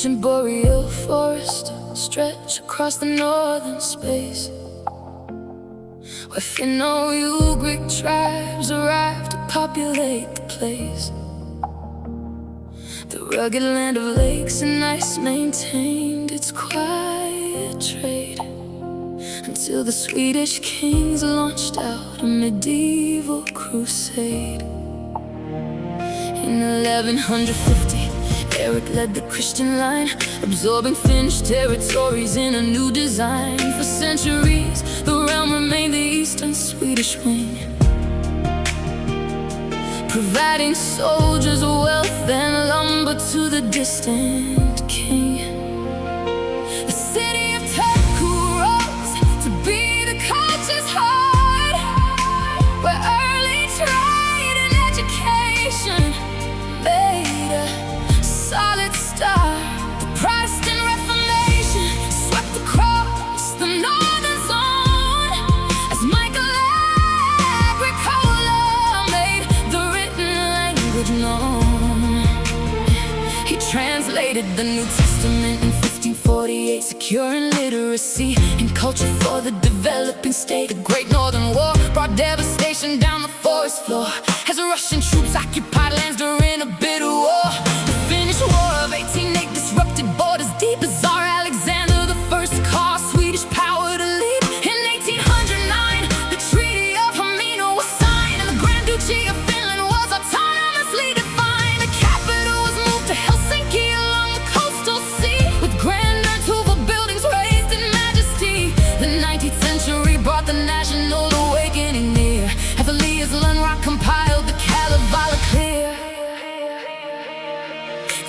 ancient boreal forest stretch across the northern space, where Finno-Ugric tribes arrived to populate the place. The rugged land of lakes and ice maintained its quiet trade, until the Swedish kings launched out a medieval crusade. In 1150, Eric led the Christian line, absorbing Finnish territories in a new design. For centuries, the realm remained the eastern Swedish wing, providing soldiers wealth and lumber to the distant king. The city of Turku rose to be the culture's heart, where early trade and education made a solid start. The Protestant Reformation swept across the northern zone, as Michael Agricola made the written language known. He translated the New Testament in 1548, securing literacy and culture for the developing state. The Great Northern War brought devastation down the forest floor, as Russian troops occupied lands during a bitter war. The Finnish War of 1808 disrupted borders deep, as Tsar Alexander I caused Swedish power to leap. In 1809, the Treaty of COMMINITY was signed, and the Grand Duchy of Finland was autonomously defined. The capital was moved to Helsinki along the coastal sea, with grandeur Tuva buildings raised in majesty. The 19th century brought the national awakening near, as Elias Lundrock compiled the Kalevala clear.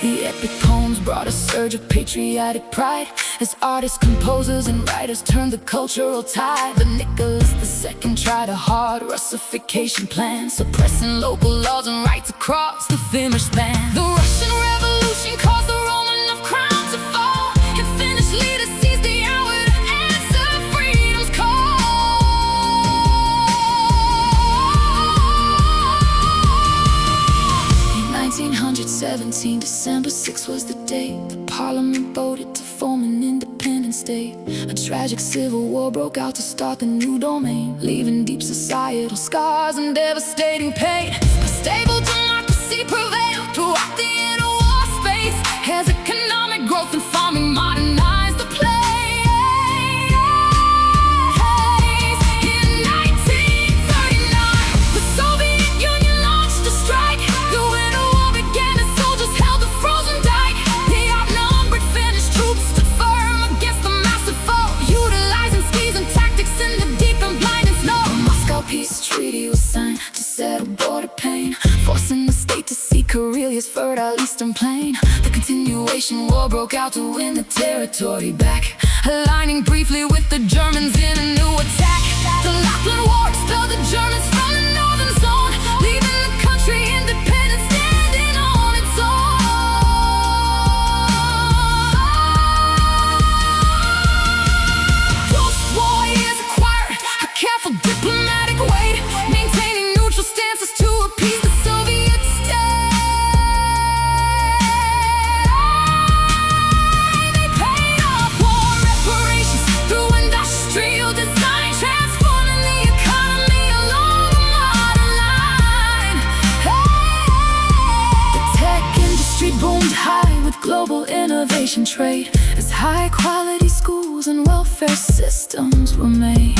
The epic poems brought a surge of patriotic pride, as artists, composers, and writers turned the cultural tide. But Nicholas II tried a hard Russification plan, suppressing local laws and rights across the Finnish span. The Russian Revolution caused the Roman of crown to fall, and Finnish leaders seized the hour to answer freedom's call. In 1917, December 6 was the date the Parliament voted to form an independent state. A tragic civil war broke out to start the new domain, leaving deep societal scars and devastating pain. A stable democracy prevailed throughout the interwar space, as economic growth and farming modernized the place. In 1939, the Soviet Union launched a strike. The Winter War began as soldiers held the frozen dike. The outnumbered Finnish troops stood firm against the massive foe, utilizing skis and tactics in the deep and blinding snow. The Moscow Peace Treaty was signed to settle border pain, forcing the state to seek Karelia's fertile eastern plain. The continuation war broke out to win the territory back, aligning briefly with the Germans in a new attack. The Lapland War expelled the Germans from the northern zone, leaving the country independent, standing on its own. Post-war years acquired a careful diplomatic weight, maintaining neutral stances to appease the Soviet state. They paid off war reparations through industrial design, transforming the economy along the modern line. The tech industry boomed high with global innovation trade, as high-quality schools and welfare systems were made.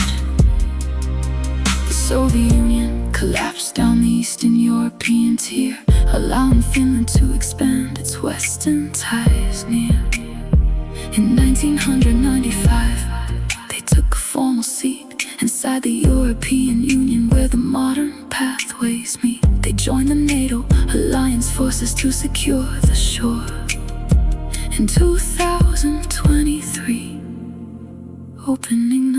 The Soviet Union collapsed down the Eastern European tier, allowing Finland to expand its western ties near. In 1995, they took a formal seat inside the European Union, where the modern pathways meet. They joined the NATO alliance forces to secure the shore. In 2023, opening